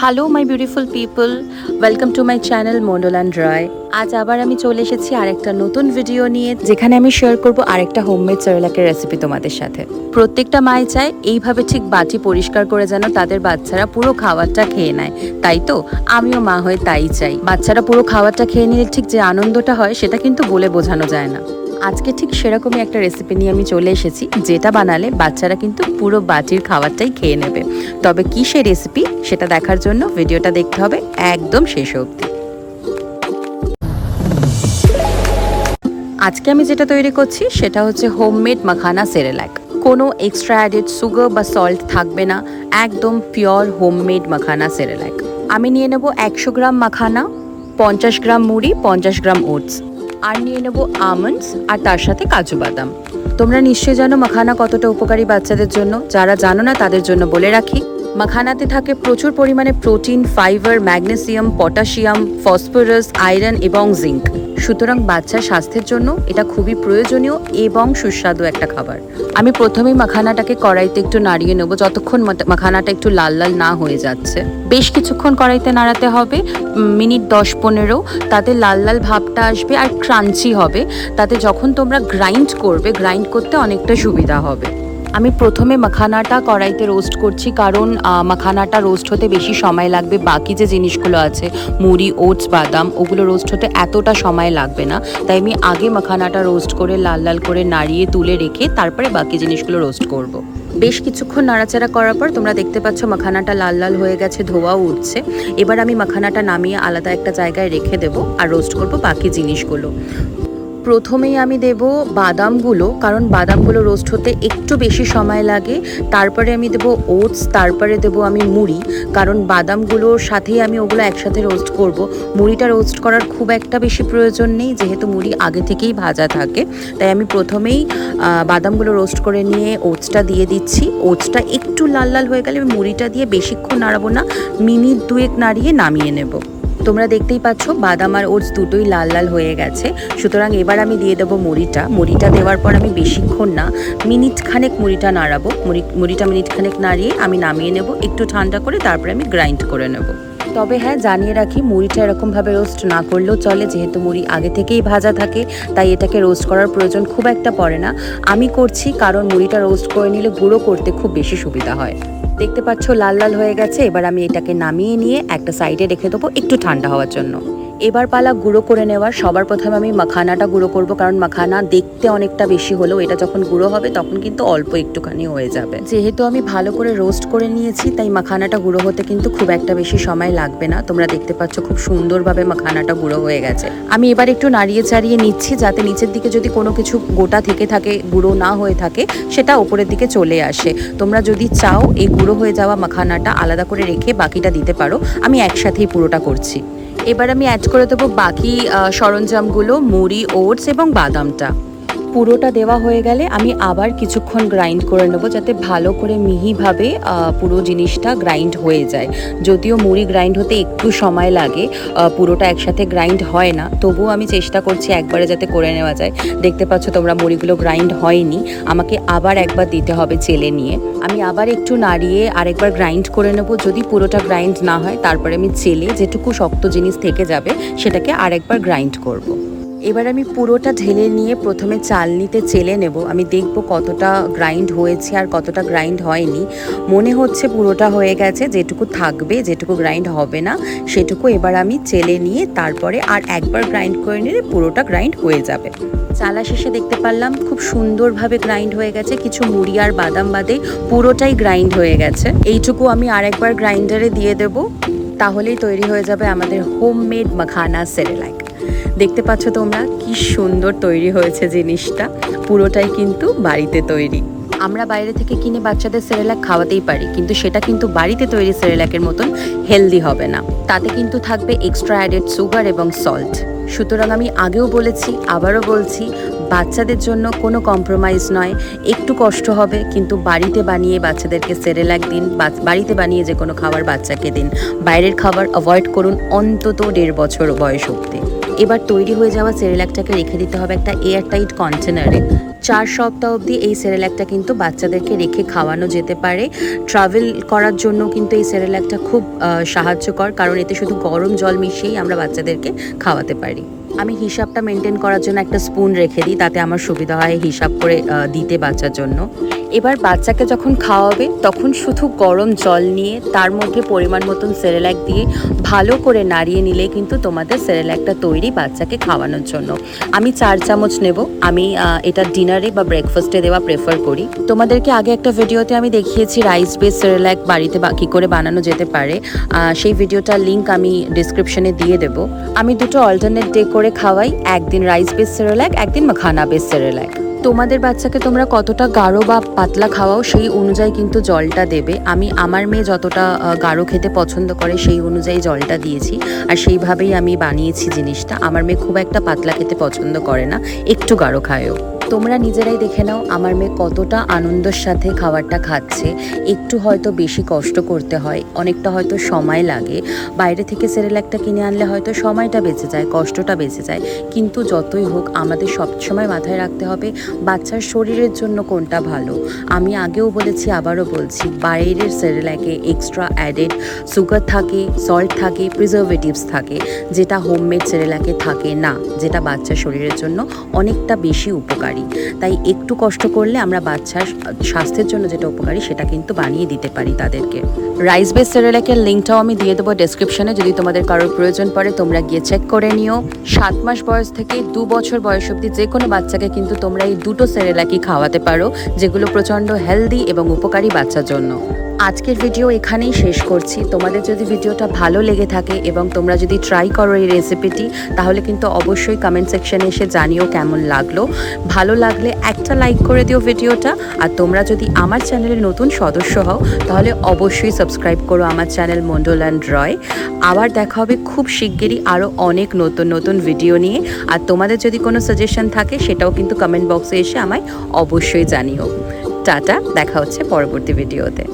Hello my beautiful people, welcome to my channel Mondal and Roy. আজ আবার আমি চলে এসেছি আরেকটা নতুন ভিডিও নিয়ে, যেখানে আমি শেয়ার করব আরেকটা হোমমেড সেরেলাকের রেসিপি তোমাদের সাথে। প্রত্যেকটা মাই চায় এইভাবে ঠিক বাটি পরিষ্কার করে যেন তাদের বাচ্চারা পুরো খাবারটা খেয়ে নেয়, তাই তো আমিও মা হয়ে তাই চাই। বাচ্চারা পুরো খাবারটা খেয়ে নিলে ঠিক যে আনন্দটা হয় সেটা কিন্তু বলে বোঝানো যায় না। আজকে ঠিক সেরকমই একটা রেসিপি নিয়ে আমি চলে এসেছি, যেটা বানালে বাচ্চারা কিন্তু পুরো বাটির খাবারটাই খেয়ে নেবে। তবে কি সেই রেসিপি সেটা দেখার জন্য ভিডিওটা দেখতে হবে একদম শেষ অবধি। আজকে আমি যেটা তৈরি করছি সেটা হচ্ছে হোমমেড মাখানা সেরেলাক। কোনো এক্সট্রা অ্যাডেড সুগার বা সল্ট থাকবে না, একদম পিওর হোমমেড মাখানা সেরেলাক। আমি নিয়ে নেব 100 গ্রাম মাখানা, 50 গ্রাম মুড়ি, 50 গ্রাম ওটস, আর নিয়ে নেব আমন্ডস আর তার সাথে কাজু বাদাম। তোমরা নিশ্চয়ই জানো মাখানা কতটা উপকারী বাচ্চাদের জন্য। যারা জানো না তাদের জন্য বলে রাখি, মাখানাতে থাকে প্রচুর পরিমাণে protein, fibre, magnesium, potassium, phosphorus, iron এবং জিঙ্ক। সুতরাং বাচ্চার স্বাস্থ্যের জন্য এটা খুবই প্রয়োজনীয় এবং সুস্বাদু একটা খাবার। আমি প্রথমেই মাখানাটাকে কড়াইতে একটু নাড়িয়ে নেব, যতক্ষণ মাখানাটা একটু লাল লাল না হয়ে যাচ্ছে। বেশ কিছুক্ষণ কড়াইতে নাড়াতে হবে, মিনিট 10-15। তাতে লাল লাল ভাবটা আসবে আর ক্রাঞ্চি হবে। তাতে যখন তোমরা গ্রাইন্ড করবে, গ্রাইন্ড করতে অনেকটা সুবিধা হবে। আমি প্রথমে মাখানাটা কড়াইতে রোস্ট করছি, কারণ মাখানাটা রোস্ট হতে বেশি সময় লাগবে। বাকি যে জিনিসগুলো আছে মুড়ি, ওটস, বাদাম, ওগুলো রোস্ট হতে এতটা সময় লাগবে না। তাই আমি আগে মাখানাটা রোস্ট করে লাল লাল করে নাড়িয়ে তুলে রেখে তারপরে বাকি জিনিসগুলো রোস্ট করব। বেশ কিছুক্ষণ নাড়াচাড়া করার পর তোমরা দেখতে পাচ্ছ মাখানাটা লাল লাল হয়ে গেছে, ধোঁয়াও উঠছে। এবার আমি মাখানাটা নামিয়ে আলাদা একটা জায়গায় রেখে দেবো আর রোস্ট করব বাকি জিনিসগুলো। প্রথমেই আমি দেব বাদামগুলো, কারণ বাদামগুলো রোস্ট হতে একটু বেশি সময় লাগে। তারপরে আমি দেব ওটস, তারপরে দেব আমি মুড়ি, কারণ বাদামগুলোর সাথেই আমি ওগুলো একসাথে রোস্ট করব। মুড়িটা রোস্ট করার খুব একটা বেশি প্রয়োজন নেই, যেহেতু মুড়ি আগে থেকেই ভাজা থাকে। তাই আমি প্রথমেই বাদামগুলো রোস্ট করে নিয়ে ওটসটা দিয়ে দিচ্ছি। ওটসটা একটু লাল লাল হয়ে গেলে আমি মুড়িটা দিয়ে বেশিক্ষণ নাড়াবো না, মিনিট 2 নাড়িয়ে নামিয়ে নেব। তোমরা দেখতেই পাচ্ছ বাদাম আর ওটস দুটোই লাল লাল হয়ে গেছে। সুতরাং এবার আমি দিয়ে দেবো মুড়িটা দেওয়ার পর আমি বেশিক্ষণ না, মিনিট খানেক মুড়িটা নাড়াবো। মুড়িটা মিনিট খানেক নাড়িয়ে আমি নামিয়ে নেব, একটু ঠান্ডা করে তারপরে আমি গ্রাইন্ড করে নেব। তবে হ্যাঁ, জানিয়ে রাখি মুড়িটা এরকমভাবে রোস্ট না করলেও চলে, যেহেতু মুড়ি আগে থেকেই ভাজা থাকে, তাই এটাকে রোস্ট করার প্রয়োজন খুব একটা পড়ে না। আমি করছি কারণ মুড়িটা রোস্ট করে নিলে গুঁড়ো করতে খুব বেশি সুবিধা হয়। দেখতে পাচ্ছ লাল লাল হয়ে গেছে। এবার আমি এটাকে নামিয়ে নিয়ে একটা সাইডে রেখে দেবো একটু ঠান্ডা হওয়ার জন্য। এবার পালা গুঁড়ো করে নেওয়ার। সবার প্রথমে আমি মাখানাটা গুঁড়ো করব, কারণ মাখানা দেখতে অনেকটা বেশি হলেও এটা যখন গুঁড়ো হবে তখন কিন্তু অল্প একটুখানি হয়ে যাবে। যেহেতু আমি ভালো করে রোস্ট করে নিয়েছি, তাই মাখানাটা গুঁড়ো হতে কিন্তু খুব একটা বেশি সময় লাগবে না। তোমরা দেখতে পাচ্ছ খুব সুন্দরভাবে মাখানাটা গুঁড়ো হয়ে গেছে। আমি এবার একটু নাড়িয়ে চাড়িয়ে নিচ্ছি, যাতে নিচের দিকে যদি কোনো কিছু গোটা থেকে থাকে, গুঁড়ো না হয়ে থাকে, সেটা ওপরের দিকে চলে আসে। তোমরা যদি চাও এই গুঁড়ো হয়ে যাওয়া মাখানাটা আলাদা করে রেখে বাকিটা দিতে পারো। আমি একসাথেই পুরোটা করছি। এবার আমি অ্যাড করে দেবো বাকি সরঞ্জামগুলো, মুড়ি, ওটস এবং বাদামটা। পুরোটা দেওয়া হয়ে গেলে আমি আবার কিছুক্ষণ গ্রাইন্ড করে নেবো, যাতে ভালো করে মিহিভাবে পুরো জিনিসটা গ্রাইন্ড হয়ে যায়। যদিও মুড়ি গ্রাইন্ড হতে একটু সময় লাগে, পুরোটা একসাথে গ্রাইন্ড হয় না, তবুও আমি চেষ্টা করছি একবারে যাতে করে নেওয়া যায়। দেখতে পাচ্ছ তোমরা মুড়িগুলো গ্রাইন্ড হয়নি, আমাকে আবার একবার দিতে হবে চেলে নিয়ে। আমি আবার একটু নাড়িয়ে আরেকবার গ্রাইন্ড করে নেব। যদি পুরোটা গ্রাইন্ড না হয় তারপরে আমি চেলে যেটুকু শক্ত জিনিস থেকে যাবে সেটাকে আরেকবার গ্রাইন্ড করব। এবার আমি পুরোটা ঢেলে নিয়ে প্রথমে চালনিতে চেলে নেব। আমি দেখব কতটা গ্রাইন্ড হয়েছে আর কতটা গ্রাইন্ড হয়নি। মনে হচ্ছে পুরোটা হয়ে গেছে, যেটুকু থাকবে, যেটুকু গ্রাইন্ড হবে না সেটুকু এবার আমি চেলে নিয়ে তারপরে আর একবার গ্রাইন্ড করে নিলে পুরোটা গ্রাইন্ড হয়ে যাবে। চালা শেষে দেখতে পারলাম খুব সুন্দরভাবে গ্রাইন্ড হয়ে গেছে, কিছু মুড়ি আর বাদাম বাদে পুরোটাই গ্রাইন্ড হয়ে গেছে। এইটুকু আমি আরেকবার গ্রাইন্ডারে দিয়ে দেব, তাহলেই তৈরি হয়ে যাবে আমাদের হোমমেড মাখানা সেরেলাক। দেখতে পাচ্ছ তোমরা কি সুন্দর তৈরি হয়েছে জিনিসটা, পুরোটাই কিন্তু বাড়িতে তৈরি। আমরা বাইরে থেকে কিনে বাচ্চাদের সেরেলাক খাওয়াতেই পারি, কিন্তু সেটা কিন্তু বাড়িতে তৈরি সেরেলাকের মতন হেলদি হবে না। তাতে কিন্তু থাকবে এক্সট্রা অ্যাডেড সুগার এবং সল্ট। সুতরাং আমি আগেও বলেছি, আবারও বলছি, বাচ্চাদের জন্য কোনো কম্প্রোমাইজ নয়। একটু কষ্ট হবে, কিন্তু বাড়িতে বানিয়ে বাচ্চাদেরকে সেরেলাক দিন, বাড়িতে বানিয়ে যে কোনো খাবার বাচ্চাকে দিন। বাইরের খাবার অ্যাভয়েড করুন অন্তত 1.5 বছর বয়স অবধি। এবার তৈরি হয়ে যাওয়া সেরেলাকটাকে রেখে দিতে হবে একটা এয়ারটাইট কন্টেনারে। 4 সপ্তাহ অবধি এই সেরেল্যাকটা কিন্তু বাচ্চাদেরকে রেখে খাওয়ানো যেতে পারে। ট্রাভেল করার জন্য কিন্তু এই সেরেল্যাকটা খুব সাহায্যকর, কারণ এতে শুধু গরম জল মিশিয়েই আমরা বাচ্চাদেরকে খাওয়াতে পারি। আমি হিসাবটা মেনটেন করার জন্য একটা স্পুন রেখে দিই, তাতে আমার সুবিধা হয় হিসাব করে দিতে বাচ্চার জন্য। এবার বাচ্চাকে যখন খাওয়াবে তখন শুধু গরম জল নিয়ে তার মধ্যে পরিমাণ মতন সেরেল্যাক দিয়ে ভালো করে নাড়িয়ে নিলে কিন্তু তোমাদের সেরেল্যাকটা তৈরি বাচ্চাকে খাওয়ানোর জন্য। আমি 4 চামচ নেব। আমি এটা ডিনারে বা ব্রেকফাস্টে দেওয়া প্রেফার করি। তোমাদেরকে আগে একটা ভিডিওতে আমি দেখিয়েছি রাইস বেস সেরেল্যাক বাড়িতে কী করে বানানো যেতে পারে, সেই ভিডিওটার লিঙ্ক আমি ডিসক্রিপশনে দিয়ে দেবো। আমি দুটো অল্টারনেট ডে করে খাওয়াই, একদিন রাইস বেস সেরেল্যাক, একদিন মাখানা বেস সেরেল্যাক। তোমাদের বাচ্চাকে তোমরা কতটা গাঢ় বা পাতলা খাওয়াও সেই অনুযায়ী কিন্তু জলটা দেবে। আমি আমার মেয়ে যতটা গাঢ় খেতে পছন্দ করে সেই অনুযায়ী জলটা দিয়েছি, আর সেইভাবেই আমি বানিয়েছি জিনিসটা। আমার মেয়ে খুব একটা পাতলা খেতে পছন্দ করে না, একটু গাঢ় খায়ও। তোমরা নিজেরাই দেখে নাও আমার মেয়ে কতটা আনন্দের সাথে খাবারটা খাচ্ছে। একটু হয়তো বেশি কষ্ট করতে হয়, অনেকটা হয়তো সময় লাগে। বাইরে থেকে সেরেল্যাকটা কিনে আনলে হয়তো সময়টা বেঁচে যায়, কষ্টটা বেঁচে যায়, কিন্তু যতই হোক আমাদের সবসময় মাথায় রাখতে হবে বাচ্চার শরীরের জন্য কোনটা ভালো। আমি আগেও বলেছি, আবারও বলছি, বাইরের সেরেল্যাকে এক্সট্রা অ্যাডেড সুগার থাকে, সল্ট থাকে, প্রিজারভেটিভস থাকে, যেটা হোমমেড সেরেল্যাকে থাকে না, যেটা বাচ্চার শরীরের জন্য অনেকটা বেশি উপকারী। তাই একটু কষ্ট করলে আমরা বাচ্চার স্বাস্থ্যের জন্য যেটা উপকারী সেটা কিন্তু বানিয়ে দিতে পারি তাদেরকে। রাইস বেস সেরেল্যাকের লিঙ্কটাও আমি দিয়ে দেবো ডেসক্রিপশনে, যদি তোমাদের কারোর প্রয়োজন পড়ে তোমরা গিয়ে চেক করে নিও। 7 মাস বয়স থেকে 2 বছর বয়স অবধি যে কোনো বাচ্চাকে কিন্তু তোমরা এই দুটো সেরেল্যাকই খাওয়াতে পারো, যেগুলো প্রচণ্ড হেলদি এবং উপকারী বাচ্চার জন্য। আজকের ভিডিও এখানেই শেষ করছি। তোমাদের যদি ভিডিওটা ভালো লেগে থাকে এবং তোমরা যদি ট্রাই করো এই রেসিপিটি, তাহলে কিন্তু অবশ্যই কমেন্ট সেকশনে এসে জানিও কেমন লাগলো। ভালো লাগলে একটা লাইক করে দিও ভিডিওটা। আর তোমরা যদি আমার চ্যানেলের নতুন সদস্য হও তাহলে অবশ্যই সাবস্ক্রাইব করো আমার চ্যানেল মন্ডল অ্যান্ড রয়। আবার দেখা হবে খুব শিগগিরই আরও অনেক নতুন নতুন ভিডিও নিয়ে। আর তোমাদের যদি কোনো সাজেশন থাকে সেটাও কিন্তু কমেন্ট বক্সে এসে আমায় অবশ্যই জানিও। টাটা, দেখা হচ্ছে পরবর্তী ভিডিওতে।